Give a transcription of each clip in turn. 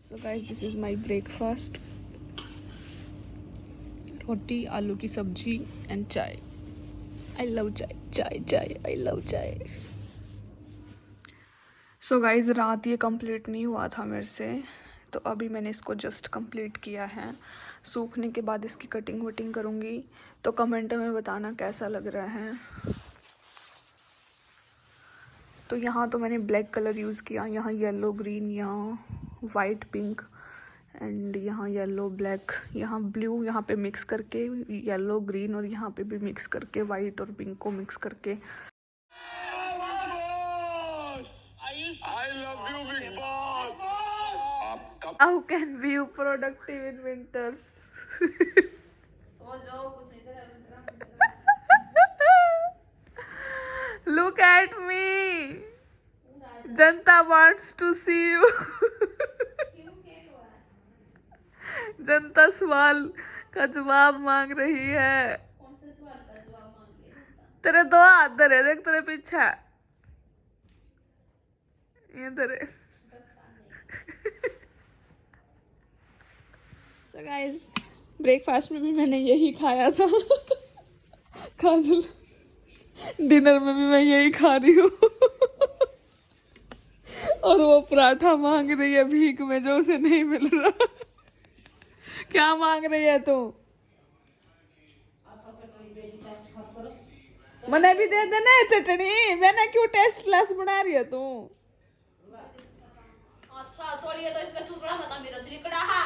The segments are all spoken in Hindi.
So guys this is my breakfast. रोटी, आलू की सब्जी एंड चाय। आई लव चाय, चाय चाय, आई लव चाय। सो गाइस रात ये कंप्लीट नहीं हुआ था मेरे से, तो अभी मैंने इसको जस्ट कंप्लीट किया है। सूखने के बाद इसकी कटिंग वटिंग करूँगी, तो कमेंट में बताना कैसा लग रहा है। तो यहाँ तो मैंने ब्लैक कलर यूज़ किया, यहाँ येलो ग्रीन, यहाँ वाइट पिंक एंड यहाँ येलो ब्लैक, यहाँ ब्लू, यहाँ पे मिक्स करके येलो ग्रीन और यहाँ पे भी मिक्स करके वाइट और पिंक को मिक्स करके। How can be you productive in winters? Look at me. Janata wants to see you. जनता सवाल का जवाब मांग रही है। कौन से सवाल का जवाब मांग रही है? तेरे दो हाथ धरे, देख तेरे पीछे ये धरे। So guys, ब्रेकफास्ट में भी मैंने यही खाया था। काजल, डिनर में भी मैं यही खा रही हूँ। और वो पराठा मांग रही है भीख में, जो उसे नहीं मिल रहा। क्या मांग रही है तू? मैंने भी दे देना है चटनी। मैंने क्यों टेस्ट लेस बना रही है तू? अच्छा तो ये तो इसका चूसड़ा मत मेरा छिलकड़ा हा।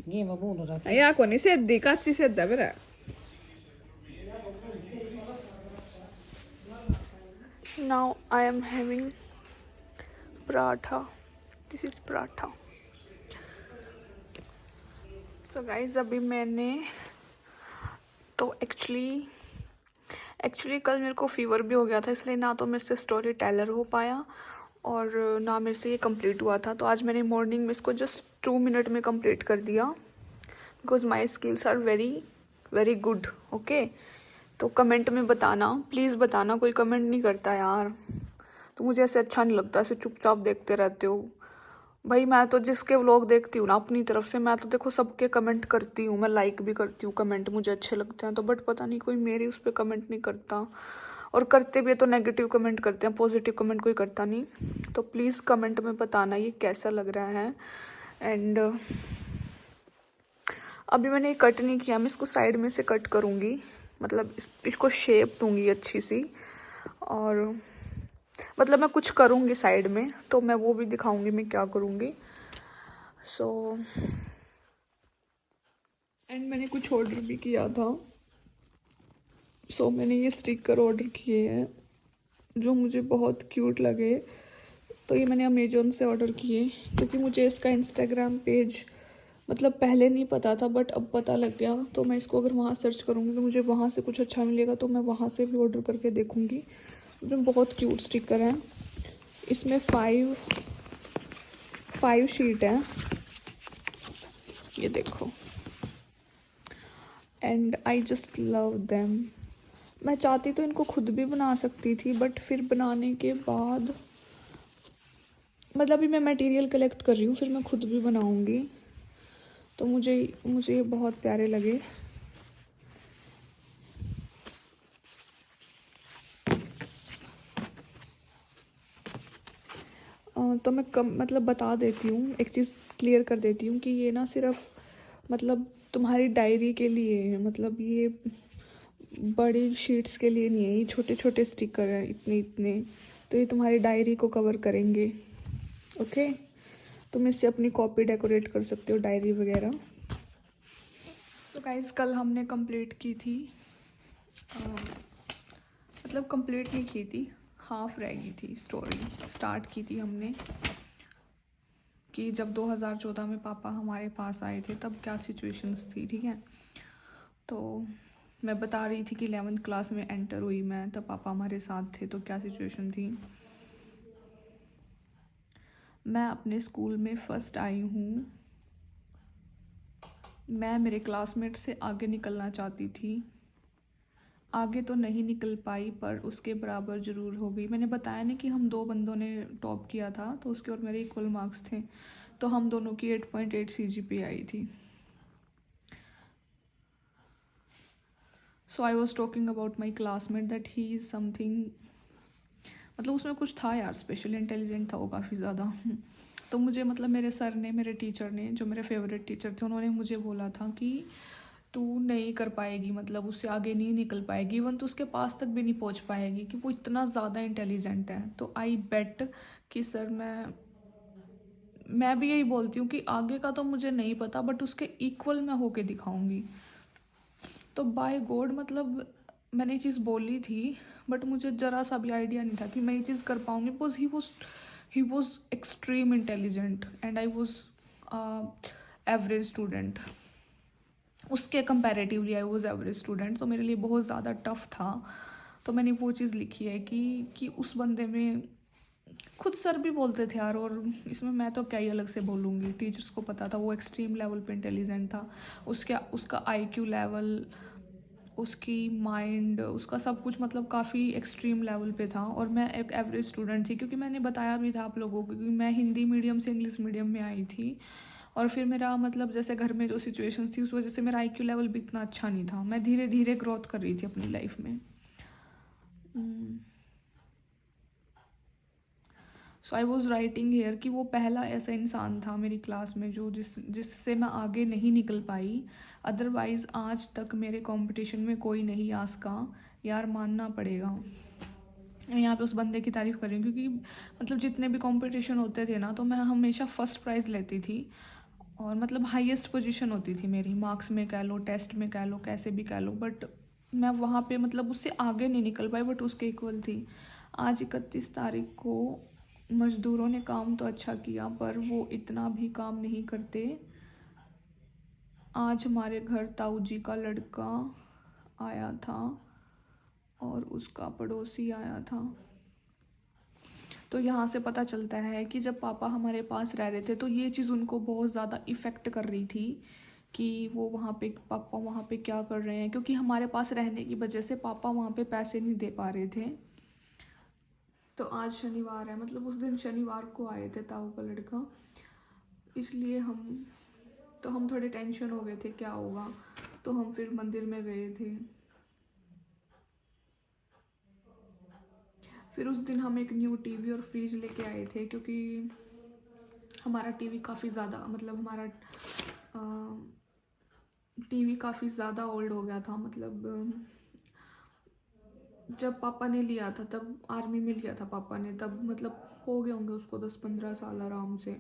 ये मैं बोल रहा था या कोनी सेद्दी काची सेद्दा बेरा। Now I am having paratha. This is paratha. So guys अभी मैंने तो एक्चुअली कल मेरे को फीवर भी हो गया था, इसलिए ना तो मेरे से स्टोरी टेलर हो पाया और ना मेरे से ये कंप्लीट हुआ था। तो आज मैंने मॉर्निंग में इसको जस्ट 2 मिनट में कंप्लीट कर दिया, because my skills are very very good. Okay, तो कमेंट में बताना, प्लीज़ बताना। कोई कमेंट नहीं करता यार, तो मुझे ऐसे अच्छा नहीं लगता, ऐसे चुपचाप देखते रहते हो भाई। मैं तो जिसके व्लॉग देखती हूँ ना अपनी तरफ से, मैं तो देखो सबके कमेंट करती हूँ, मैं लाइक भी करती हूँ, कमेंट मुझे अच्छे लगते हैं। तो बट पता नहीं कोई मेरी उस पर कमेंट नहीं करता, और करते भी तो नेगेटिव कमेंट करते हैं, पॉजिटिव कमेंट कोई करता नहीं। तो प्लीज़ कमेंट में बताना ये कैसा लग रहा है। एंड अभी मैंने ये कट नहीं किया, मैं इसको साइड में से कट करूँगी, मतलब इसको शेप दूँगी अच्छी सी, और मतलब मैं कुछ करूँगी साइड में, तो मैं वो भी दिखाऊंगी मैं क्या करूँगी। सो एंड मैंने कुछ ऑर्डर भी किया था। सो मैंने ये स्टिकर ऑर्डर किए हैं जो मुझे बहुत क्यूट लगे, तो ये मैंने अमेजोन से ऑर्डर किए, क्योंकि मुझे इसका इंस्टाग्राम पेज मतलब पहले नहीं पता था, बट अब पता लग गया। तो मैं इसको अगर वहाँ सर्च करूँगी तो मुझे वहाँ से कुछ अच्छा मिलेगा, तो मैं वहाँ से भी ऑर्डर करके देखूँगी। इसमें बहुत क्यूट स्टिकर हैं, इसमें 5 शीट है, ये देखो। And I just love them. मैं चाहती तो इनको खुद भी बना सकती थी, बट फिर बनाने के बाद मतलब अभी मैं मटेरियल कलेक्ट कर रही हूँ, फिर मैं खुद भी बनाऊँगी। तो मुझे ये बहुत प्यारे लगे। तो मैं मतलब बता देती हूँ, एक चीज़ क्लियर कर देती हूँ कि ये ना सिर्फ मतलब तुम्हारी डायरी के लिए है, मतलब ये बड़ी शीट्स के लिए नहीं है, ये छोटे छोटे स्टिकर हैं इतने इतने, तो ये तुम्हारी डायरी को कवर करेंगे। ओके, तुम इससे अपनी कॉपी डेकोरेट कर सकते हो, डायरी वगैरह। तो गाइस कल हमने कंप्लीट की थी, मतलब कंप्लीट नहीं की थी, हाफ रह गई थी स्टोरी। स्टार्ट की थी हमने कि जब 2014 में पापा हमारे पास आए थे तब क्या सिचुएशंस थी, ठीक है। तो मैं बता रही थी कि 11th क्लास में एंटर हुई मैं, तब पापा हमारे साथ थे, तो क्या सिचुएशन थी। मैं अपने स्कूल में फ़र्स्ट आई हूँ, मैं मेरे क्लासमेट से आगे निकलना चाहती थी, आगे तो नहीं निकल पाई पर उसके बराबर ज़रूर हो गई। मैंने बताया नहीं कि हम 2 बंदों ने टॉप किया था, तो उसके और मेरे इक्वल मार्क्स थे, तो हम दोनों की 8.8 CGPA आई थी। So I was talking about my classmate that he is something, मतलब उसमें कुछ था यार, स्पेशल इंटेलिजेंट था वो काफ़ी ज़्यादा। तो मुझे मतलब मेरे सर ने, मेरे टीचर ने, जो मेरे फेवरेट टीचर थे, उन्होंने मुझे बोला था कि तू नहीं कर पाएगी, मतलब उससे आगे नहीं निकल पाएगी, इवन तो उसके पास तक भी नहीं पहुंच पाएगी, कि वो इतना ज़्यादा इंटेलिजेंट है। तो आई बेट कि सर मैं भी यही बोलती हूँ कि आगे का तो मुझे नहीं पता, बट उसके इक्वल मैं होके दिखाऊंगी। तो बाय गॉड मतलब मैंने ये चीज़ बोली थी, बट मुझे ज़रा सा भी आइडिया नहीं था कि मैं ये चीज़ कर पाऊँगी, because he was extreme intelligent and I was average student. उसके comparatively I was average student, तो मेरे लिए बहुत ज़्यादा टफ था। तो मैंने वो चीज़ लिखी है कि उस बंदे में, खुद सर भी बोलते थे यार, और इसमें मैं तो क्या ही अलग से बोलूँगी, टीचर्स को पता था वो एक्सट्रीम लेवल पे इंटेलिजेंट था। उसका IQ लेवल, उसकी माइंड, उसका सब कुछ मतलब काफ़ी एक्सट्रीम लेवल पे था, और मैं एक एवरेज स्टूडेंट थी, क्योंकि मैंने बताया भी था आप लोगों को कि मैं हिंदी मीडियम से इंग्लिश मीडियम में आई थी। और फिर मेरा मतलब जैसे घर में जो सिचुएशन थी उस वजह से मेरा IQ लेवल भी इतना अच्छा नहीं था, मैं धीरे धीरे ग्रोथ कर रही थी अपनी लाइफ में। सो आई वॉज राइटिंग हेयर कि वो पहला ऐसा इंसान था मेरी क्लास में जो जिससे मैं आगे नहीं निकल पाई। अदरवाइज़ आज तक मेरे कंपटीशन में कोई नहीं आ सका, यार मानना पड़ेगा। मैं यहाँ पे उस बंदे की तारीफ़ कर रही हूँ, क्योंकि मतलब जितने भी कंपटीशन होते थे ना, तो मैं हमेशा फर्स्ट प्राइज़ लेती थी, और मतलब हाईएस्ट पोजीशन होती थी मेरी, मार्क्स में कह लो, टेस्ट में कह लो, कैसे भी कह लो, बट मैं वहाँ पे मतलब उससे आगे नहीं निकल पाई, बट उसके इक्वल थी। आज 31 तारीख को मज़दूरों ने काम तो अच्छा किया, पर वो इतना भी काम नहीं करते। आज हमारे घर ताऊ जी का लड़का आया था और उसका पड़ोसी आया था। तो यहाँ से पता चलता है कि जब पापा हमारे पास रह रहे थे तो ये चीज़ उनको बहुत ज़्यादा इफ़ेक्ट कर रही थी, कि वो वहाँ पे, पापा वहाँ पे क्या कर रहे हैं, क्योंकि हमारे पास रहने की वजह से पापा वहाँ पे पैसे नहीं दे पा रहे थे। तो आज शनिवार है, मतलब उस दिन शनिवार को आए थे ताऊ का लड़का, इसलिए हम थोड़े टेंशन हो गए थे क्या होगा, तो हम फिर मंदिर में गए थे। फिर उस दिन हम एक न्यू टीवी और फ्रिज लेके आए थे, क्योंकि हमारा टीवी काफ़ी ज़्यादा, मतलब हमारा टीवी काफ़ी ज़्यादा ओल्ड हो गया था, मतलब जब पापा ने लिया था तब आर्मी में लिया था पापा ने, तब मतलब हो गए होंगे उसको 10-15 साल आराम से,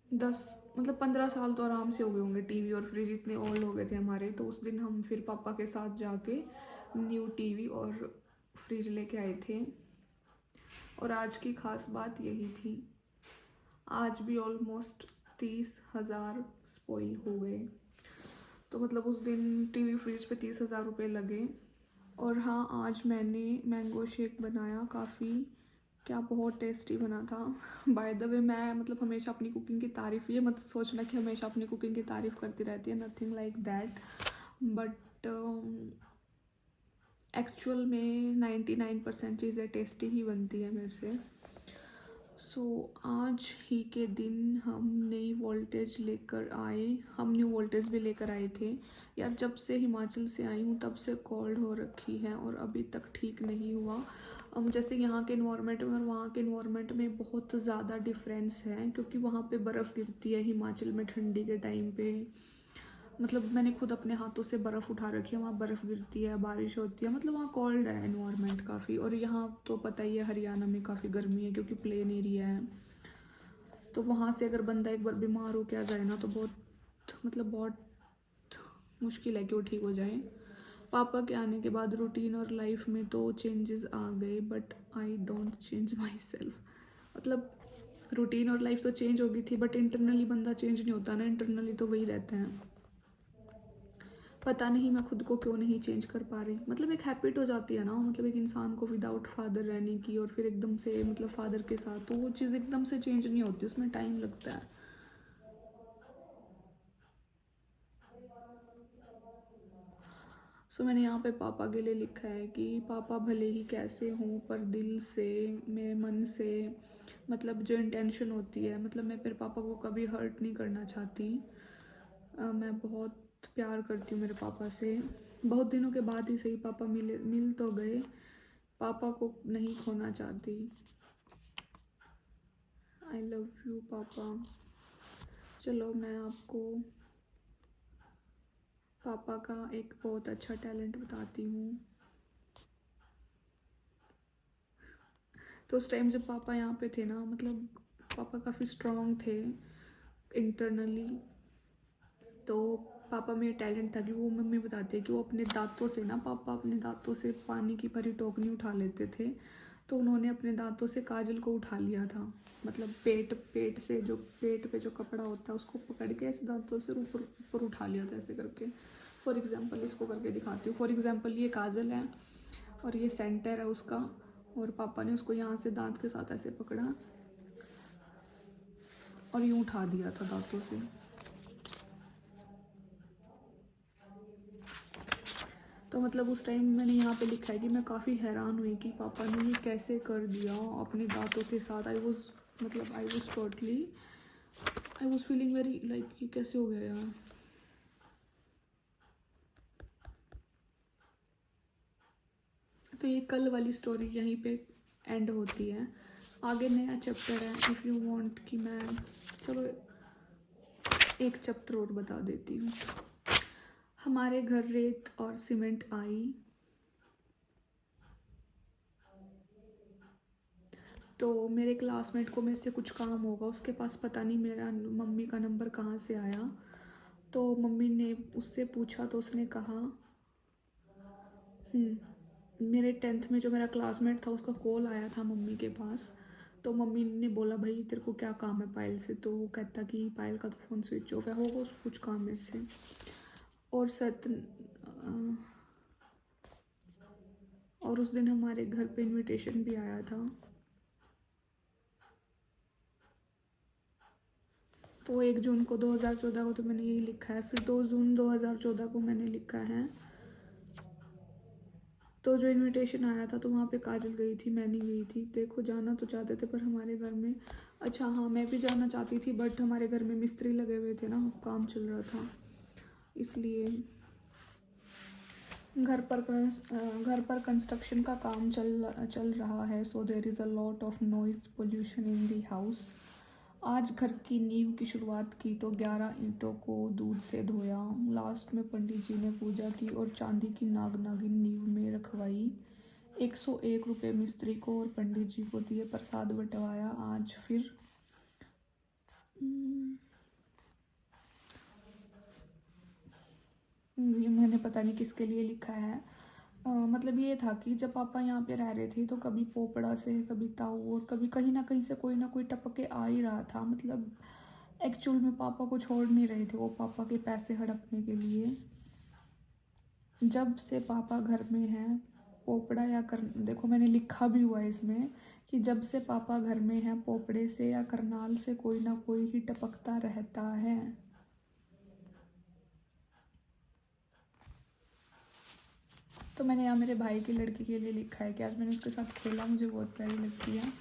10 मतलब 15 साल तो आराम से हो गए होंगे। टीवी और फ्रिज इतने ओल्ड हो गए थे हमारे। तो उस दिन हम फिर पापा के साथ जाके न्यू टीवी और फ्रिज लेके आए थे। और आज की खास बात यही थी, आज भी ऑलमोस्ट 30,000 स्पॉइल हो गए। तो मतलब उस दिन टीवी फ्रिज पे 30,000 रुपये लगे। और हाँ, आज मैंने मैंगो शेक बनाया, काफ़ी क्या बहुत टेस्टी बना था। बाय द वे, मैं मतलब हमेशा अपनी कुकिंग की तारीफ़, ये मत सोचना कि हमेशा अपनी कुकिंग की तारीफ़ करती रहती है, nothing like that, but actual में 99% चीज़ें टेस्टी ही बनती है मेरे से। सो आज ही के दिन हम नई वोल्टेज लेकर आए, हम न्यू वोल्टेज भी लेकर आए थे। यार जब से हिमाचल से आई हूँ तब से कोल्ड हो रखी है और अभी तक ठीक नहीं हुआ। जैसे यहाँ के इन्वायरमेंट में और वहाँ के इन्वायरमेंट में बहुत ज़्यादा डिफरेंस है, क्योंकि वहाँ पे बर्फ़ गिरती है हिमाचल में ठंडी के टाइम पे। मतलब मैंने खुद अपने हाथों से बर्फ़ उठा रखी है, वहाँ बर्फ़ गिरती है, बारिश होती है, मतलब वहाँ कोल्ड है इन्वायरमेंट काफ़ी। और यहाँ तो पता ही है हरियाणा में काफ़ी गर्मी है, क्योंकि प्लेन एरिया है। तो वहाँ से अगर बंदा एक बार बीमार हो के आ जाए ना, तो बहुत मुश्किल है कि वो ठीक हो जाए। पापा के आने के बाद रूटीन और लाइफ में तो चेंजेस आ गए, but I don't change my self. मतलब रूटीन और लाइफ तो चेंज हो गई थी, बट इंटरनली बंदा चेंज नहीं होता ना, इंटरनली तो वही रहता है। पता नहीं मैं खुद को क्यों नहीं चेंज कर पा रही। मतलब एक हैबिट हो जाती है ना, मतलब एक इंसान को विदाउट फादर रहने की, और फिर एकदम से मतलब फादर के साथ, तो वो चीज़ एकदम से चेंज नहीं होती, उसमें टाइम लगता है। सो मैंने यहाँ पे पापा के लिए लिखा है कि पापा भले ही कैसे हों पर दिल से, मेरे मन से, मतलब जो इंटेंशन होती है, मतलब मैं मेरे पापा को कभी हर्ट नहीं करना चाहती। मैं बहुत प्यार करती हूँ मेरे पापा से। बहुत दिनों के बाद ही सही पापा मिल तो गए, पापा को नहीं खोना चाहती। आई लव यू पापा। चलो मैं आपको पापा का एक बहुत अच्छा टैलेंट बताती हूँ। तो उस टाइम जब पापा यहाँ पे थे ना, मतलब पापा काफ़ी स्ट्रॉन्ग थे इंटरनली। तो पापा में टैलेंट था कि वो, मम्मी बताती है कि वो अपने दांतों से ना, पापा अपने दांतों से पानी की भरी टोकनी उठा लेते थे। तो उन्होंने अपने दांतों से काजल को उठा लिया था, मतलब पेट से, जो पेट पे जो कपड़ा होता है उसको पकड़ के ऐसे दांतों से ऊपर ऊपर उठा लिया था, ऐसे करके। फॉर एग्जाम्पल इसको करके दिखाती हूँ। फॉर एग्जाम्पल ये काजल है और ये सेंटर है उसका, और पापा ने उसको यहाँ से दांत के साथ ऐसे पकड़ा और यूँ उठा दिया था दांतों से। तो मतलब उस टाइम मैंने यहाँ पे लिखा है कि मैं काफ़ी हैरान हुई कि पापा ने ये कैसे कर दिया अपने दांतों के साथ। I was feeling very like ये कैसे हो गया यार। तो ये कल वाली स्टोरी यहीं पे एंड होती है। आगे नया चैप्टर है। इफ़ यू वांट कि मैं, चलो एक चैप्टर और बता देती हूँ। हमारे घर रेत और सीमेंट आई, तो मेरे क्लासमेट को मेरे से कुछ काम होगा, उसके पास पता नहीं मेरा मम्मी का नंबर कहाँ से आया। तो मम्मी ने उससे पूछा तो उसने कहा, मेरे 10th में जो मेरा क्लासमेट था उसका कॉल आया था मम्मी के पास। तो मम्मी ने बोला भाई तेरे को क्या काम है पायल से। तो वो कहता कि पायल का तो फ़ोन स्विच ऑफ है, होगा उसको कुछ काम मेरे से। और और उस दिन हमारे घर पे इनविटेशन भी आया था। तो 1 जून को 2014 को तो मैंने यही लिखा है। फिर 2 जून 2014 को मैंने लिखा है। तो जो इनविटेशन आया था तो वहाँ पे काजल गई थी, मैं नहीं गई थी। देखो जाना तो चाहते थे पर हमारे घर में, अच्छा हाँ मैं भी जाना चाहती थी बट हमारे घर में मिस्त्री लगे हुए थे ना, काम चल रहा था इसलिए। घर पर कंस्ट्रक्शन का काम चल रहा है, so there is a lot of noise pollution in the house. आज घर की नींव की शुरुआत की तो 11 ईंटों को दूध से धोया। लास्ट में पंडित जी ने पूजा की और चांदी की नागिन नींव में रखवाई। 101 रुपये मिस्त्री को और पंडित जी को दिए, प्रसाद बंटवाया। आज फिर ये मैंने पता नहीं किसके लिए लिखा है। मतलब ये था कि जब पापा यहाँ पे रह रहे थे तो कभी पोपड़ा से, कभी ताऊ, और कभी कहीं ना कहीं से कोई ना कोई टपक के आ ही रहा था। मतलब एक्चुअल में पापा को छोड़ नहीं रहे थे वो, पापा के पैसे हड़पने के लिए। जब से पापा घर में हैं, पोपड़ा या देखो मैंने लिखा भी हुआ है इसमें कि जब से पापा घर में हैं, पोपड़े से या करनाल से कोई ना कोई ही टपकता रहता है। तो मैंने यहाँ मेरे भाई की लड़की के लिए लिखा है कि आज मैंने उसके साथ खेला, मुझे बहुत प्यारी लगती है।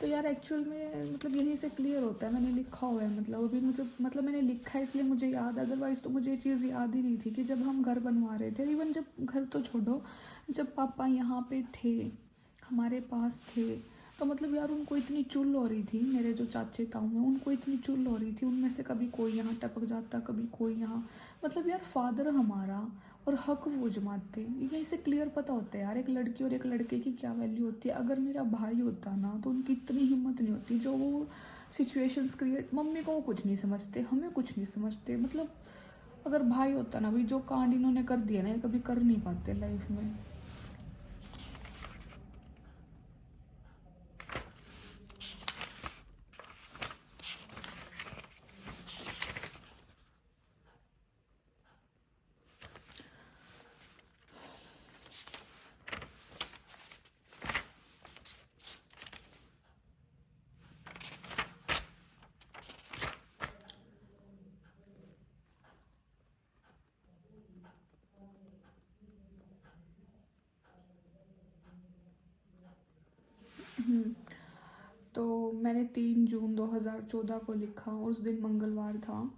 तो यार एक्चुअल में मतलब यहीं से क्लियर होता है, मैंने लिखा हुआ है, मतलब अभी मुझे, मतलब मैंने लिखा है इसलिए मुझे याद, अदरवाइज़ तो मुझे ये चीज़ याद ही नहीं थी कि जब हम घर बनवा रहे थे, इवन जब घर तो छोड़ो, जब पापा यहाँ पे थे, हमारे पास थे, तो मतलब यार उनको इतनी चुल हो रही थी, मेरे जो चाचे ताऊ हैं उनको इतनी चुल हो रही थी, उनमें से कभी कोई यहाँ टपक जाता, कभी कोई यहाँ, मतलब यार फादर हमारा और हक वो जमाते। ये इससे क्लियर पता होता है यार एक लड़की और एक लड़के की क्या वैल्यू होती है। अगर मेरा भाई होता ना तो उनकी इतनी हिम्मत नहीं होती जो वो सिचुएशंस क्रिएट, मम्मी को वो कुछ नहीं समझते, हमें कुछ नहीं समझते। मतलब अगर भाई होता ना, भाई जो कांड इन्होंने कर दिया ना, ये कभी कर नहीं पाते लाइफ में। तो मैंने 3 जून 2014 को लिखा, उस दिन मंगलवार था,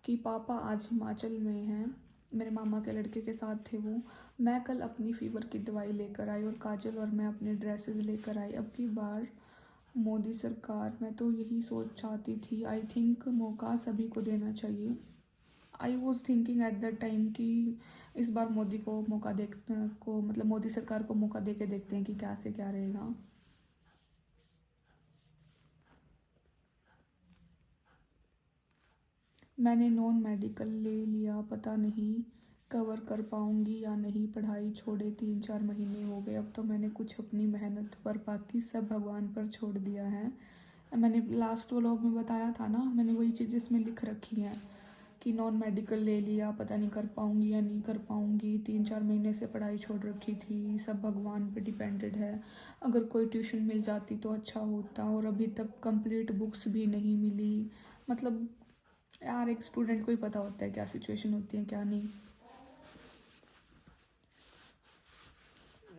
कि पापा आज हिमाचल में हैं, मेरे मामा के लड़के के साथ थे वो। मैं कल अपनी फ़ीवर की दवाई लेकर आई और काजल और मैं अपने ड्रेसेस लेकर आई। अब की बार मोदी सरकार, मैं तो यही सोच चाहती थी। आई थिंक मौका सभी को देना चाहिए। I was thinking at that time कि इस बार मोदी को मौका मतलब मोदी सरकार को मौका दे के देखते हैं कि क्या से क्या रहेगा। मैंने नॉन मेडिकल ले लिया, पता नहीं कवर कर पाऊँगी या नहीं। पढ़ाई छोड़े 3-4 महीने हो गए। अब तो मैंने कुछ अपनी मेहनत पर, बाकी सब भगवान पर छोड़ दिया है। मैंने लास्ट व्लॉग में बताया था ना, मैंने वही चीज़ इसमें लिख रखी हैं कि नॉन मेडिकल ले लिया, पता नहीं कर पाऊँगी या नहीं कर पाऊँगी। 3-4 महीने से पढ़ाई छोड़ रखी थी, सब भगवान पे डिपेंडेड है। अगर कोई ट्यूशन मिल जाती तो अच्छा होता, और अभी तक कंप्लीट बुक्स भी नहीं मिली। मतलब यार, एक स्टूडेंट को ही पता होता है क्या सिचुएशन होती है क्या नहीं।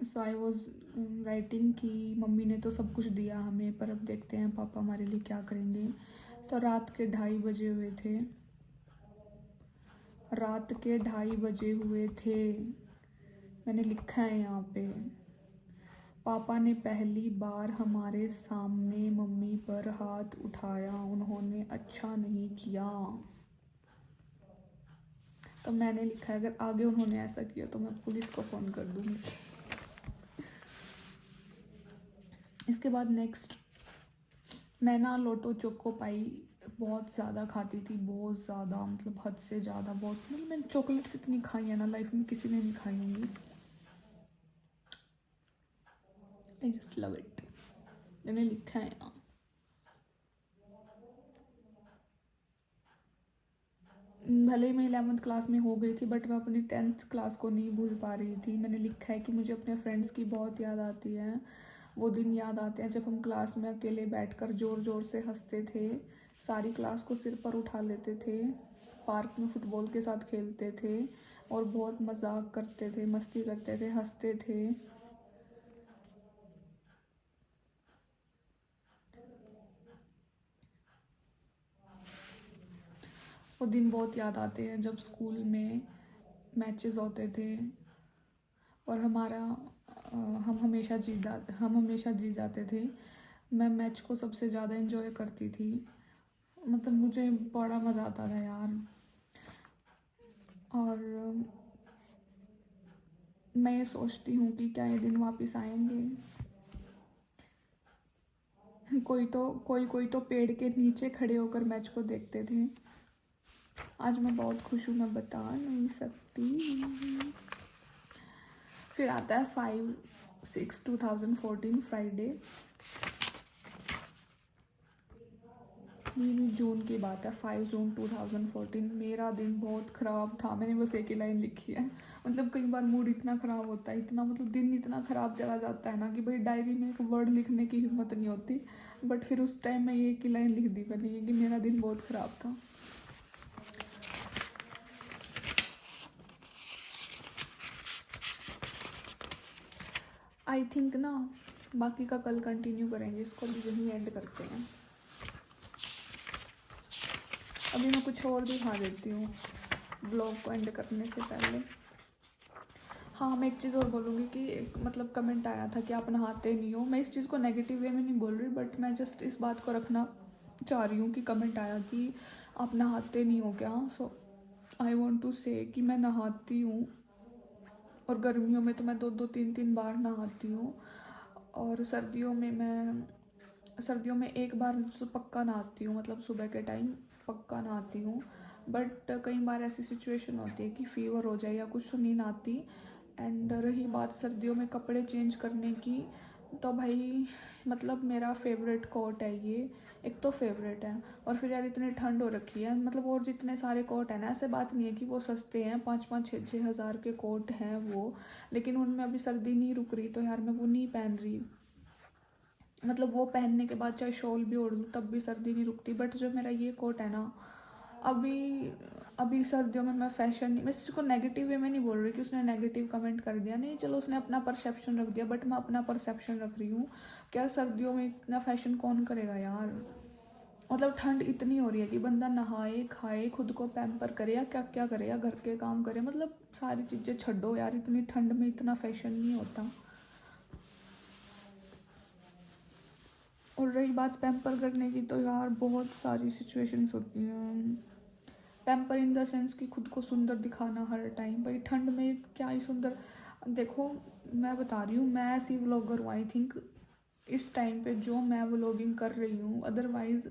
सो आई वॉज राइटिंग कि मम्मी ने तो सब कुछ दिया हमें, पर अब देखते हैं पापा हमारे लिए क्या करेंगे। तो रात के 2:30 बजे हुए थे। मैंने लिखा है यहाँ पे, पापा ने पहली बार हमारे सामने मम्मी पर हाथ उठाया, उन्होंने अच्छा नहीं किया। तो मैंने लिखा है, अगर आगे उन्होंने ऐसा किया तो मैं पुलिस को फ़ोन कर दूँगी। इसके बाद नेक्स्ट, मैं ना लोटो चोको पाई बहुत ज़्यादा खाती थी, बहुत ज़्यादा, मतलब हद से ज़्यादा। बहुत, मतलब मैंने चॉकलेट्स इतनी खाई है ना, लाइफ में किसी ने नहीं खाई होंगी। I just love it. मैंने लिखा है ना, भले ही मैं 11th क्लास में हो गई थी, बट मैं अपनी 10th क्लास को नहीं भूल पा रही थी। मैंने लिखा है कि मुझे अपने फ्रेंड्स की बहुत याद आती है। वो दिन याद आते हैं जब हम क्लास में अकेले बैठकर ज़ोर ज़ोर से हंसते थे, सारी क्लास को सिर पर उठा लेते थे, पार्क में फुटबॉल के साथ खेलते थे और बहुत मजाक करते थे, मस्ती करते थे, हंसते थे। वो दिन बहुत याद आते हैं जब स्कूल में मैचेस होते थे और हम हमेशा जीत जाते थे। मैं मैच को सबसे ज़्यादा एंजॉय करती थी, मतलब मुझे बड़ा मज़ा आता था यार। और मैं ये सोचती हूँ कि क्या ये दिन वापस आएंगे। कोई तो पेड़ के नीचे खड़े होकर मैच को देखते थे। आज मैं बहुत खुश हूँ, मैं बता नहीं सकती। फिर आता है 5/6/2014 फ्राइडे। ये भी जून की बात है, 5 जून 2014। मेरा दिन बहुत ख़राब था। मैंने बस एक ही लाइन लिखी है, मतलब कई बार मूड इतना ख़राब होता है, इतना मतलब दिन इतना ख़राब चला जाता है ना कि भाई डायरी में एक वर्ड लिखने की हिम्मत नहीं होती। बट फिर उस टाइम मैं ये एक ही लाइन लिख दी मैंने, कि मेरा दिन बहुत ख़राब था। आई थिंक ना बाकी का कल कंटिन्यू करेंगे, इसको भी यहीं एंड करते हैं। अभी मैं कुछ और दिखा देती हूँ ब्लॉग को एंड करने से पहले। हाँ, मैं एक चीज़ और बोलूँगी कि एक मतलब कमेंट आया था कि आप नहाते नहीं हो। मैं इस चीज़ को नेगेटिव वे में नहीं बोल रही, बट मैं जस्ट इस बात को रखना चाह रही हूँ कि कमेंट आया कि आप नहाते नहीं हो क्या। सो आई वॉन्ट टू से कि मैं नहाती हूँ, और गर्मियों में तो मैं 2-2 3-3 बार नहाती हूँ, और सर्दियों में एक बार तो पक्का नहाती हूँ, मतलब सुबह के टाइम पक्का नहाती हूँ। बट कई बार ऐसी सिचुएशन होती है कि फ़ीवर हो जाए या कुछ, तो नहीं नहाती। एंड रही बात सर्दियों में कपड़े चेंज करने की, तो भाई मतलब मेरा फेवरेट कोट है ये, एक तो फेवरेट है, और फिर यार इतनी ठंड हो रखी है, मतलब और जितने सारे कोट हैं ना, ऐसे बात नहीं है कि वो सस्ते हैं, 5-5 6-6 हज़ार के कोट हैं वो, लेकिन उनमें अभी सर्दी नहीं रुक रही, तो यार मैं वो नहीं पहन रही। मतलब वो पहनने के बाद चाहे शॉल भी ओढ़ लूँ तब भी सर्दी नहीं रुकती। बट जो मेरा ये कोट है ना, अभी अभी सर्दियों में मैं फैशन नहीं, मैं इसको नेगेटिव वे में नहीं बोल रही कि उसने नेगेटिव कमेंट कर दिया, नहीं, चलो उसने अपना परसेप्शन रख दिया, बट मैं अपना परसेप्शन रख रही हूँ। क्या सर्दियों में इतना फैशन कौन करेगा यार? मतलब ठंड इतनी हो रही है कि बंदा नहाए खाए खुद को पैम्पर करे या क्या क्या करे या घर के काम करे, मतलब सारी चीज़ें छड्डो यार, इतनी ठंड में इतना फैशन नहीं होता। और रही बात पैम्पर करने की, तो यार बहुत सारी सिचुएशंस होती हैं। पैम्पर इन द सेंस कि खुद को सुंदर दिखाना हर टाइम, भाई ठंड में क्या ही सुंदर। देखो मैं बता रही हूँ, मैं ऐसी व्लॉगर हूँ आई थिंक इस टाइम पे जो मैं व्लॉगिंग कर रही हूँ, अदरवाइज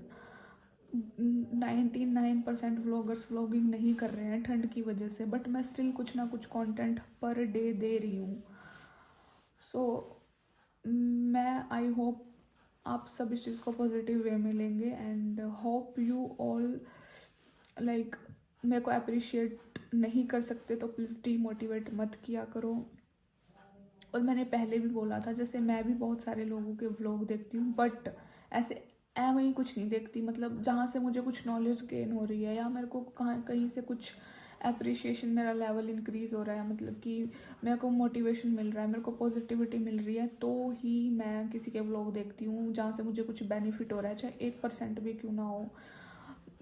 99% व्लॉगर्स व्लॉगिंग नहीं कर रहे हैं ठंड की वजह से, बट मैं स्टिल कुछ ना कुछ कंटेंट पर डे दे रही हूँ। सो मैं आई होप आप सब इस चीज़ को पॉजिटिव वे में लेंगे, and hope you all like मेरे को अप्रिशिएट नहीं कर सकते तो प्लीज़ डीमोटिवेट मत किया करो। और मैंने पहले भी बोला था, जैसे मैं भी बहुत सारे लोगों के व्लॉग देखती हूँ, बट ऐसे एवं ही कुछ नहीं देखती, मतलब जहाँ से मुझे कुछ नॉलेज गेन हो रही है या मेरे को कहाँ कहीं से कुछ एप्रिशिएशन, मेरा लेवल इंक्रीज़ हो रहा है, मतलब कि मेरे को मोटिवेशन मिल रहा है, मेरे को पॉजिटिविटी मिल रही है, तो ही मैं किसी के व्लॉग देखती हूँ जहाँ से मुझे कुछ बेनिफिट हो रहा है, चाहे 1% भी क्यों ना हो,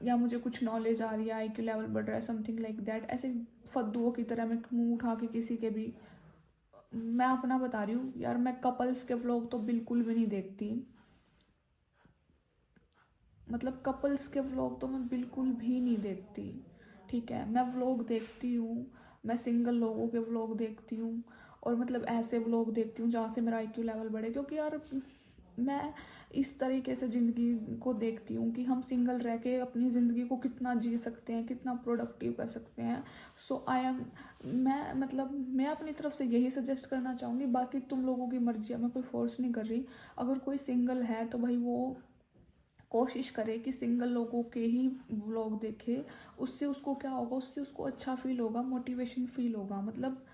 या मुझे कुछ नॉलेज आ रही है, IQ लेवल बढ़ रहा है, समथिंग लाइक दैट। ऐसे फद्दुओं की तरह मैं मुँह उठा के किसी के भी, मैं अपना बता रही हूँ यार, मैं कपल्स के व्लॉग तो बिल्कुल भी नहीं देखती, मतलब कपल्स के व्लॉग तो मैं बिल्कुल भी नहीं देखती। ठीक है, मैं व्लॉग देखती हूँ, मैं सिंगल लोगों के व्लॉग देखती हूँ, और मतलब ऐसे व्लॉग देखती हूँ जहाँ से मेरा IQ लेवल बढ़े, क्योंकि यार मैं इस तरीके से ज़िंदगी को देखती हूँ कि हम सिंगल रह के अपनी ज़िंदगी को कितना जी सकते हैं, कितना प्रोडक्टिव कर सकते हैं। सो आई एम, मैं मतलब मैं अपनी तरफ से यही सजेस्ट करना चाहूँगी, बाकी तुम लोगों की मर्जी है, मैं कोई फोर्स नहीं कर रही। अगर कोई सिंगल है तो भाई वो कोशिश करे कि सिंगल लोगों के ही व्लॉग देखे, उससे उसको क्या होगा, उससे उसको अच्छा फील होगा, मोटिवेशन फील होगा, मतलब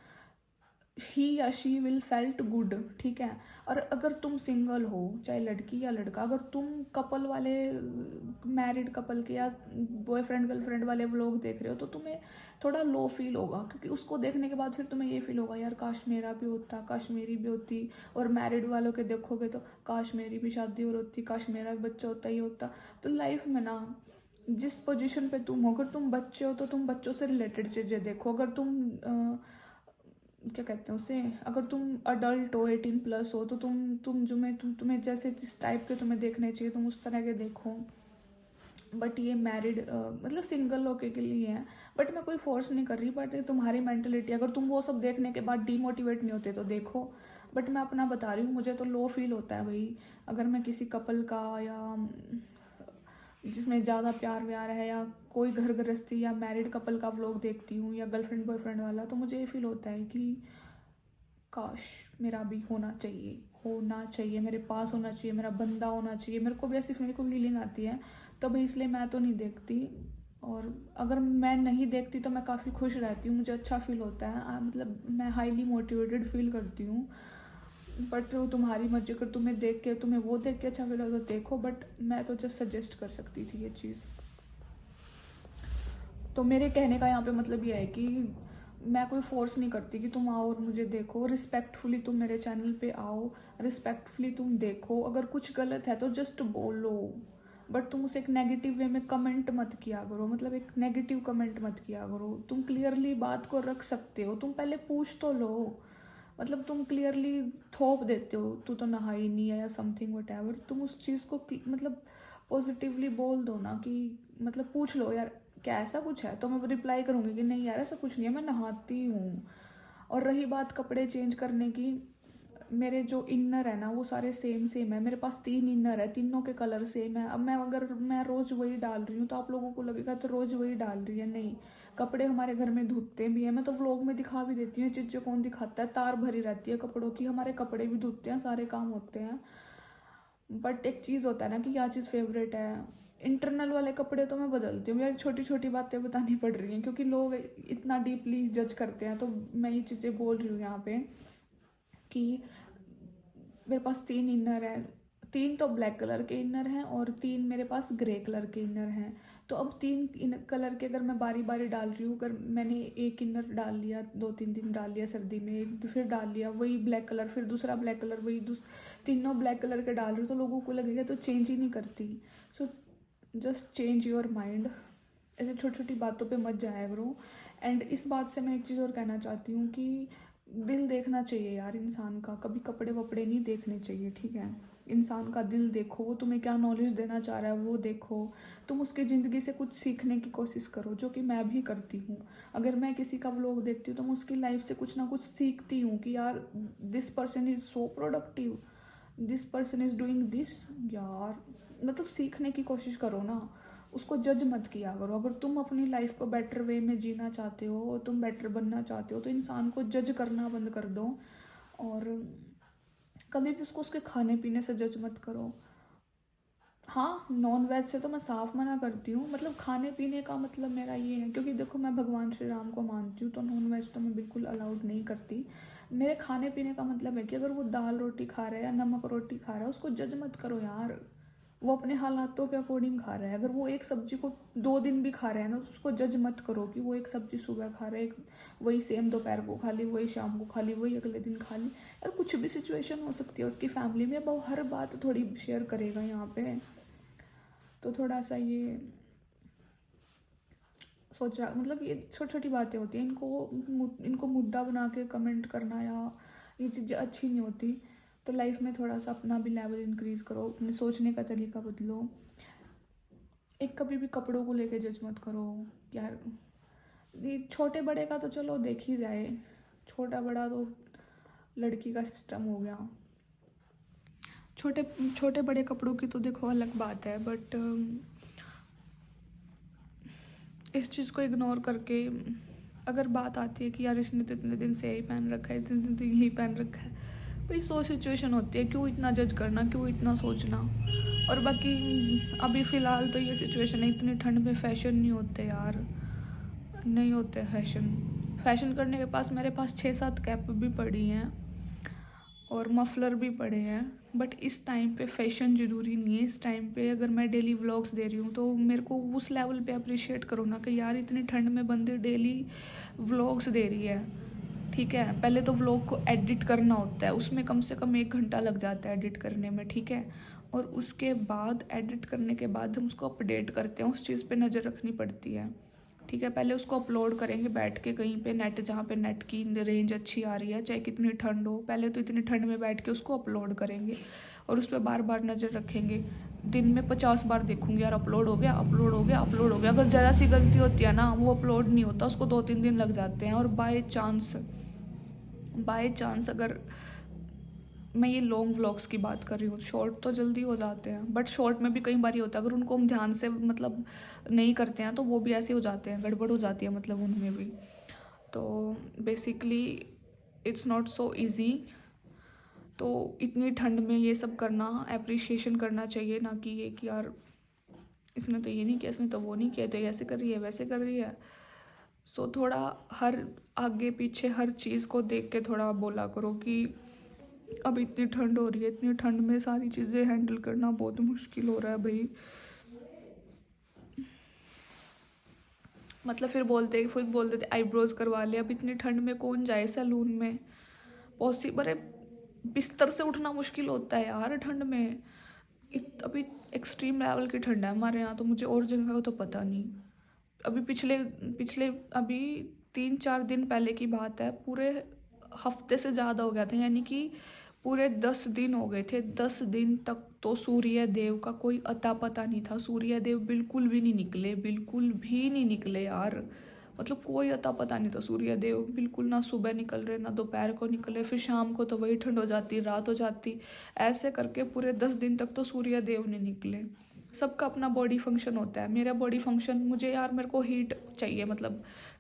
ही या शी विल फेल्ट गुड। ठीक है, और अगर तुम सिंगल हो, चाहे लड़की या लड़का, अगर तुम कपल वाले मैरिड कपल के या बॉयफ्रेंड गर्लफ्रेंड वाले व्लॉग देख रहे हो, तो तुम्हें थोड़ा लो फील होगा, क्योंकि उसको देखने के बाद फिर तुम्हें ये फील होगा यार काश मेरा भी होता, काश मेरी भी होती। और मैरिड वालों के देखोगे तो काश मेरी भी शादी और होती, काश मेरा भी बच्चा होता, ही होता। तो लाइफ में ना, जिस पोजीशन पे तुम हो, अगर तुम बच्चे हो तो तुम बच्चों से रिलेटेड चीज़ें देखो, अगर तुम क्या कहते हैं उसे, अगर तुम अडल्ट हो 18+ हो, तो तुम जो मैं तुम्हें जैसे जिस टाइप के तुम्हें देखने चाहिए तुम उस तरह के देखो। बट ये मैरिड मतलब सिंगल लोगों के लिए है, बट मैं कोई फोर्स नहीं कर रही, बट तुम्हारी मेंटलिटी, अगर तुम वो सब देखने के बाद डीमोटिवेट नहीं होते तो देखो। बट मैं अपना बता रही हूँ, मुझे तो लो फील होता है भाई, अगर मैं किसी कपल का या जिसमें ज़्यादा प्यार व्यार है या कोई घर गृहस्थी या मैरिड कपल का व्लॉग देखती हूँ या गर्लफ्रेंड बॉयफ्रेंड वाला, तो मुझे ये फील होता है कि काश मेरा भी होना चाहिए, मेरे पास होना चाहिए, मेरा बंदा होना चाहिए, मेरे को भी ऐसी मेरे को फीलिंग आती है। तो भाई इसलिए मैं तो नहीं देखती, और अगर मैं नहीं देखती तो मैं काफ़ी खुश रहती हूँ, मुझे अच्छा फील होता है, मतलब मैं हाईली मोटिवेटेड फील करती हूँ। बट तुम्हारी मर्जी, अगर तुम्हें देख के तुम्हें वो देख के अच्छा फील हो तो देखो, बट मैं तो जस्ट सजेस्ट कर सकती थी ये चीज़। तो मेरे कहने का यहाँ पे मतलब ये है कि मैं कोई फोर्स नहीं करती कि तुम आओ और मुझे देखो, रिस्पेक्टफुली तुम मेरे चैनल पे आओ, रिस्पेक्टफुली तुम देखो, अगर कुछ गलत है तो जस्ट बोलो, बट तुम उसे एक नेगेटिव वे में कमेंट मत किया करो, मतलब एक नेगेटिव कमेंट मत किया करो। तुम क्लियरली बात को रख सकते हो, तुम पहले पूछ तो लो, मतलब तुम क्लियरली थोप देते हो तू तो नहा ही नहीं है या समथिंग वट एवर, तुम उस चीज़ को मतलब पॉजिटिवली बोल दो ना, कि मतलब पूछ लो यार क्या ऐसा कुछ है, तो मैं रिप्लाई करूँगी कि नहीं यार ऐसा कुछ नहीं है, मैं नहाती हूँ। और रही बात कपड़े चेंज करने की, मेरे जो इनर है ना वो सारे सेम सेम है, मेरे पास 3 इनर है, तीनों के कलर सेम है। अब मैं अगर मैं रोज़ वही डाल रही हूँ तो आप लोगों को लगेगा तो रोज़ वही डाल रही है, नहीं, कपड़े हमारे घर में धुलते भी हैं, मैं तो व्लॉग में दिखा भी देती हूँ, चीज़ें कौन दिखाता है, तार भरी रहती है कपड़ों की, हमारे कपड़े भी धुलते हैं, सारे काम होते हैं। बट एक चीज़ होता है ना कि क्या चीज़ फेवरेट है, इंटरनल वाले कपड़े तो मैं बदलती हूँ, यार छोटी छोटी बातें बतानी पड़ रही हैं क्योंकि लोग इतना डीपली जज करते हैं, तो मैं ये चीज़ें बोल रही हूँ यहाँ पे कि मेरे पास 3 इनर है, 3 तो ब्लैक कलर के इनर हैं और 3 मेरे पास ग्रे कलर के इनर हैं। तो अब 3 कलर के अगर मैं बारी बारी डाल रही हूँ, अगर मैंने एक इनर डाल लिया, 2-3 दिन डाल लिया सर्दी में, एक फिर डाल लिया वही ब्लैक कलर, फिर दूसरा ब्लैक कलर, वही तीनों ब्लैक कलर के डाल रही हूँ, तो लोगों को लगेगा तो चेंज ही नहीं करती। So just change your mind. ऐसे छोटी छोटी बातों पे मत जाया करो। एंड इस बात से मैं एक चीज़ और कहना चाहती हूँ कि दिल देखना चाहिए यार इंसान का, कभी कपड़े वपड़े नहीं देखने चाहिए, ठीक है। इंसान का दिल देखो, वो तुम्हें क्या नॉलेज देना चाह रहा है वो देखो, तुम उसकी ज़िंदगी से कुछ सीखने की कोशिश करो, जो कि मैं भी करती हूँ। अगर मैं किसी का व्लॉग देखती हूँ तो मैं उसकी लाइफ से कुछ ना कुछ सीखती हूँ कि यार this person is so productive, this person is doing this. यार मतलब सीखने की कोशिश करो ना, उसको जज मत किया करो। अगर तुम अपनी लाइफ को बेटर वे में जीना चाहते हो और तुम बेटर बनना चाहते हो तो इंसान को जज करना बंद कर दो, और कभी भी उसको उसके खाने पीने से जज मत करो। हाँ, नॉन वेज से तो मैं साफ मना करती हूँ, मतलब खाने पीने का मतलब मेरा ये है, क्योंकि देखो मैं भगवान श्री राम को मानती हूँ, तो नॉन वेज तो मैं बिल्कुल अलाउड नहीं करती। मेरे खाने पीने का मतलब है कि अगर वो दाल रोटी खा रहा है या नमक रोटी खा रहा है, उसको जज मत करो यार। वो अपने हालातों के अकॉर्डिंग खा रहा है। अगर वो एक सब्जी को 2 दिन भी खा रहा है ना, तो उसको जज मत करो कि वो एक सब्जी सुबह खा रहा है, वही सेम दोपहर को खा ली, वही शाम को खा ली, वही अगले दिन खा ली। यार कुछ भी सिचुएशन हो सकती है उसकी फैमिली में, अब वो हर बात थोड़ी शेयर करेगा यहाँ पे। तो थोड़ा सा ये सोचा, मतलब ये छोटी छोटी बातें होती हैं, इनको मुद्दा बना के कमेंट करना या ये चीज़ें अच्छी नहीं होती। तो लाइफ में थोड़ा सा अपना भी लेवल इंक्रीज करो, अपने सोचने का तरीका बदलो। एक कभी भी कपड़ों को लेके जज मत करो यार। ये छोटे बड़े का तो चलो देख ही जाए, छोटा बड़ा तो लड़की का सिस्टम हो गया। छोटे छोटे बड़े कपड़ों की तो देखो अलग बात है, बट इस चीज़ को इग्नोर करके अगर बात आती है कि यार इसने तो इतने दिन से यही पहन रखा है, इतने दिन तो यही पहन रखा है, भाई 100 सिचुएशन होती है, क्यों इतना जज करना, क्यों इतना सोचना। और बाकी अभी फ़िलहाल तो ये सिचुएशन है, इतनी ठंड में फ़ैशन नहीं होते यार, नहीं होते फैशन करने के पास मेरे पास 6-7 कैप भी पड़ी हैं और मफलर भी पड़े हैं, बट इस टाइम पे फैशन ज़रूरी नहीं है। इस टाइम पे अगर मैं डेली व्लॉग्स दे रही हूँ तो मेरे को उस लेवल पे अप्रिशिएट करो ना, कि यार इतनी ठंड में बंदे डेली व्लॉग्स दे रही है, ठीक है। पहले तो व्लॉग को एडिट करना होता है, उसमें कम से कम 1 घंटा लग जाता है एडिट करने में, ठीक है। और उसके बाद एडिट करने के बाद हम उसको अपडेट करते हैं, उस चीज़ पे नज़र रखनी पड़ती है, ठीक है। पहले उसको अपलोड करेंगे बैठ के कहीं पे, नेट जहाँ पे नेट की रेंज अच्छी आ रही है, चाहे कितनी ठंड हो, पहले तो इतनी ठंड में बैठ के उसको अपलोड करेंगे और उस पर बार बार नज़र रखेंगे। दिन में 50 बार देखूंगी यार अपलोड हो गया, अपलोड हो गया, अपलोड हो गया। अगर ज़रा सी गलती होती है ना, वो अपलोड नहीं होता, उसको 2-3 दिन लग जाते हैं। और बाय चांस अगर मैं ये लॉन्ग व्लॉग्स की बात कर रही हूँ, शॉर्ट तो जल्दी हो जाते हैं, बट शॉर्ट में भी कई बार ये होता है अगर उनको हम ध्यान से मतलब नहीं करते हैं तो वो भी ऐसे हो जाते हैं, गड़बड़ हो जाती है मतलब उनमें भी। तो basically it's not so easy. तो इतनी ठंड में ये सब करना, अप्रिशिएशन करना चाहिए, ना कि ये कि यार इसने तो ये नहीं किया, इसने तो वो नहीं किया, तो ये ऐसे कर रही है, वैसे कर रही है। सो थोड़ा हर आगे पीछे हर चीज़ को देख के थोड़ा बोला करो कि अब इतनी ठंड हो रही है, इतनी ठंड में सारी चीज़ें हैंडल करना बहुत मुश्किल हो रहा है भाई। मतलब फिर बोल देते आईब्रोज करवा ले, अब इतनी ठंड में कौन जाए सैलून में, पॉसिबल है। बिस्तर से उठना मुश्किल होता है यार ठंड में। अभी एक्सट्रीम लेवल की ठंड है हमारे यहाँ, तो मुझे और जगह का तो पता नहीं। अभी पिछले पिछले अभी 3-4 दिन पहले की बात है, पूरे हफ्ते से ज़्यादा हो गया था, यानी कि पूरे 10 दिन हो गए थे। 10 दिन तक तो सूर्य देव का कोई अता पता नहीं था, सूर्य देव बिल्कुल भी नहीं निकले, बिल्कुल भी नहीं निकले यार। मतलब कोई अता पता नहीं था सूर्य देव बिल्कुल, ना सुबह निकल रहे ना दोपहर को निकले, फिर शाम को तो वही ठंड हो जाती, रात हो जाती। ऐसे करके पूरे 10 दिन तक तो सूर्य देव नहीं निकले। सबका अपना बॉडी फंक्शन होता है, मेरा बॉडी फंक्शन, मेरे को हीट चाहिए, मतलब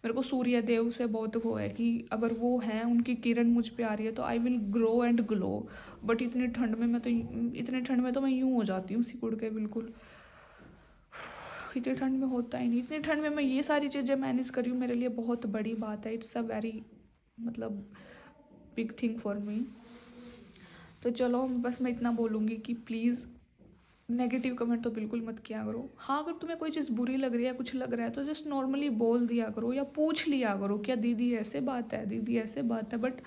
मेरे को सूर्य देव से बहुत वो है कि अगर वो हैं, उनकी किरण मुझ पे आ रही है तो I will grow and glow. But इतनी ठंड में तो मैं यूँ हो जाती हूँ सिकुड़ के बिल्कुल। इतनी ठंड में होता ही नहीं, इतनी ठंड में मैं ये सारी चीज़ें मैनेज कर रही हूँ, मेरे लिए बहुत बड़ी बात है। इट्स अ वेरी मतलब बिग थिंग फॉर मी। तो चलो बस मैं इतना बोलूँगी कि प्लीज़ नेगेटिव कमेंट तो बिल्कुल मत किया करो। हाँ, अगर तुम्हें कोई चीज़ बुरी लग रही है, कुछ लग रहा है, तो जस्ट नॉर्मली बोल दिया करो या पूछ लिया करो क्या दीदी ऐसे बात है, दीदी ऐसे बात है, बट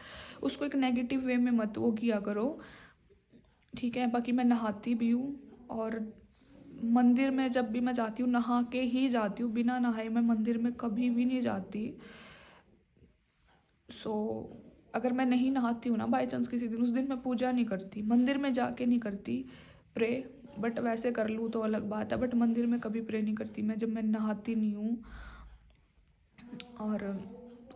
उसको एक नेगेटिव वे में मत वो किया करो, ठीक है। बाकी मैं नहाती भी हूँ, और मंदिर में जब भी मैं जाती हूँ नहा के ही जाती हूँ, बिना नहाए मैं मंदिर में कभी भी नहीं जाती। सो अगर मैं नहीं नहाती हूँ ना बाई चांस किसी दिन, उस दिन मैं पूजा नहीं करती, मंदिर में जाके नहीं करती प्रे, बट वैसे कर लूँ तो अलग बात है, बट मंदिर में कभी प्रे नहीं करती मैं जब मैं नहाती नहीं हूँ। और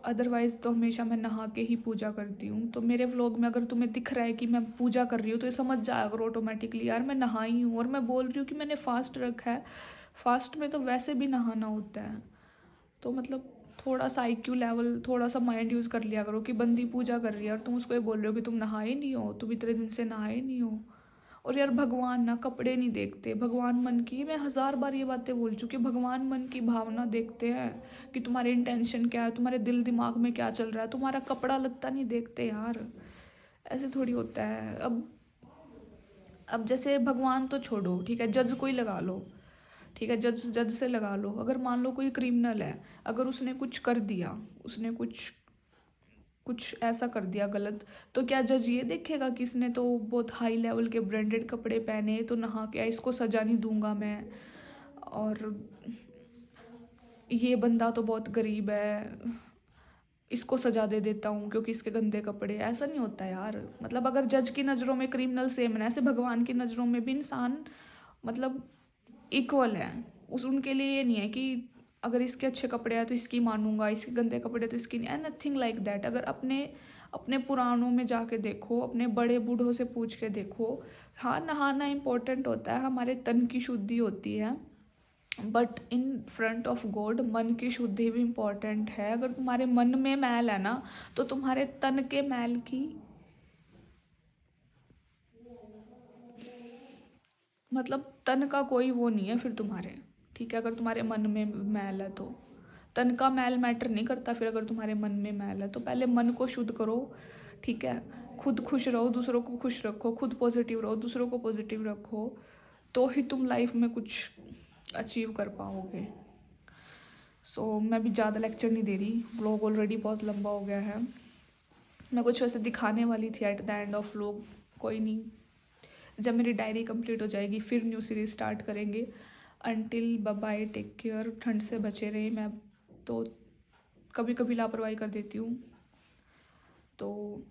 अदरवाइज़ तो हमेशा मैं नहा के ही पूजा करती हूँ। तो मेरे व्लॉग में अगर तुम्हें दिख रहा है कि मैं पूजा कर रही हूँ तो ये समझ जाया करो ऑटोमेटिकली, यार मैं नहाई हूँ, और मैं बोल रही हूँ कि मैंने फास्ट रखा है। फास्ट में तो वैसे भी नहाना होता है, तो मतलब थोड़ा सा IQ लेवल, थोड़ा सा माइंड यूज़ कर लिया करो कि बंदी पूजा कर रही है और तुम उसको ये बोल रहे हो कि तुम नहाए नहीं हो, तुम इतने दिन से नहाए नहीं हो। और यार भगवान ना कपड़े नहीं देखते, भगवान मन की, मैं 1000 बार ये बातें बोल चुकी हूँ, भगवान मन की भावना देखते हैं कि तुम्हारे इंटेंशन क्या है, तुम्हारे दिल दिमाग में क्या चल रहा है, तुम्हारा कपड़ा लत्ता नहीं देखते यार, ऐसे थोड़ी होता है। अब जैसे भगवान तो छोड़ो, ठीक है, जज कोई लगा लो, ठीक है, जज से लगा लो। अगर मान लो कोई क्रिमिनल है, अगर उसने कुछ कर दिया, उसने कुछ ऐसा कर दिया गलत, तो क्या जज ये देखेगा कि इसने तो बहुत हाई लेवल के ब्रांडेड कपड़े पहने तो नहा के, इसको सजा नहीं दूंगा मैं, और ये बंदा तो बहुत गरीब है, इसको सजा दे देता हूँ क्योंकि इसके गंदे कपड़े, ऐसा नहीं होता यार। मतलब अगर जज की नज़रों में क्रिमिनल सेम है, ऐसे भगवान की नज़रों में भी इंसान मतलब इक्वल है। उनके लिए ये नहीं है कि अगर इसके अच्छे कपड़े हैं तो इसकी मानूंगा, इसके गंदे कपड़े तो इसकी नहीं, एंड नथिंग लाइक दैट। अगर अपने पुराणों में जाके देखो, अपने बड़े बूढ़ों से पूछ के देखो, हाँ नहाना इम्पोर्टेंट होता है, हमारे तन की शुद्धि होती है, but in front of God मन की शुद्धि भी इम्पोर्टेंट है। अगर तुम्हारे मन में मैल है ना, तो तुम्हारे तन के मैल की मतलब तन का कोई वो नहीं है फिर तुम्हारे, ठीक है। अगर तुम्हारे मन में मैल है तो तन का मैल मैटर नहीं करता। फिर अगर तुम्हारे मन में मैल है तो पहले मन को शुद्ध करो, ठीक है। खुद खुश रहो, दूसरों को खुश रखो, खुद पॉजिटिव रहो, दूसरों को पॉजिटिव रखो, तो ही तुम लाइफ में कुछ अचीव कर पाओगे। सो मैं भी ज़्यादा लेक्चर नहीं दे रही, व्लॉग ऑलरेडी बहुत लंबा हो गया है। मैं कुछ वैसे दिखाने वाली थी at the end of vlog, कोई नहीं, जब मेरी डायरी कंप्लीट हो जाएगी फिर न्यू सीरीज स्टार्ट करेंगे। Until bye bye, take care, ठंड से बचे रहे। मैं तो कभी कभी लापरवाही कर देती हूँ, तो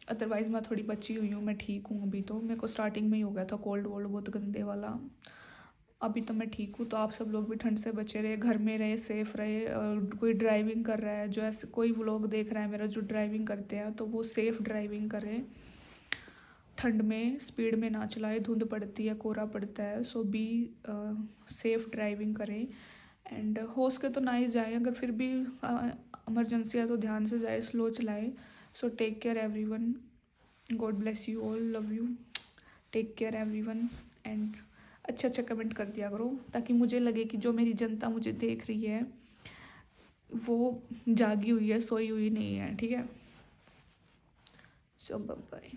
अदरवाइज़ मैं थोड़ी बची हुई हूँ, मैं ठीक हूँ। अभी तो मेरे को स्टार्टिंग में ही हो गया था कोल्ड वोल्ड बहुत गंदे वाला, अभी तो मैं ठीक हूँ। तो आप सब लोग भी ठंड से बचे रहे, घर में रहे, सेफ रहे। और कोई ड्राइविंग कर रहा है, जो ऐसे कोई व्लॉग देख रहा है मेरा जो ड्राइविंग करते हैं, तो वो सेफ़ ड्राइविंग करें, ठंड में स्पीड में ना चलाए, धुंध पड़ती है, कोहरा पड़ता है। सो बी सेफ़ ड्राइविंग करें, एंड हो सके तो ना ही जाएँ, अगर फिर भी इमरजेंसी है तो ध्यान से जाए, स्लो चलाए। So take care everyone, God bless you all, love you, take care everyone, and अच्छा कमेंट कर दिया करो ताकि मुझे लगे कि जो मेरी जनता मुझे देख रही है वो जागी हुई है, सोई हुई नहीं है, ठीक है। सो बाय बाय।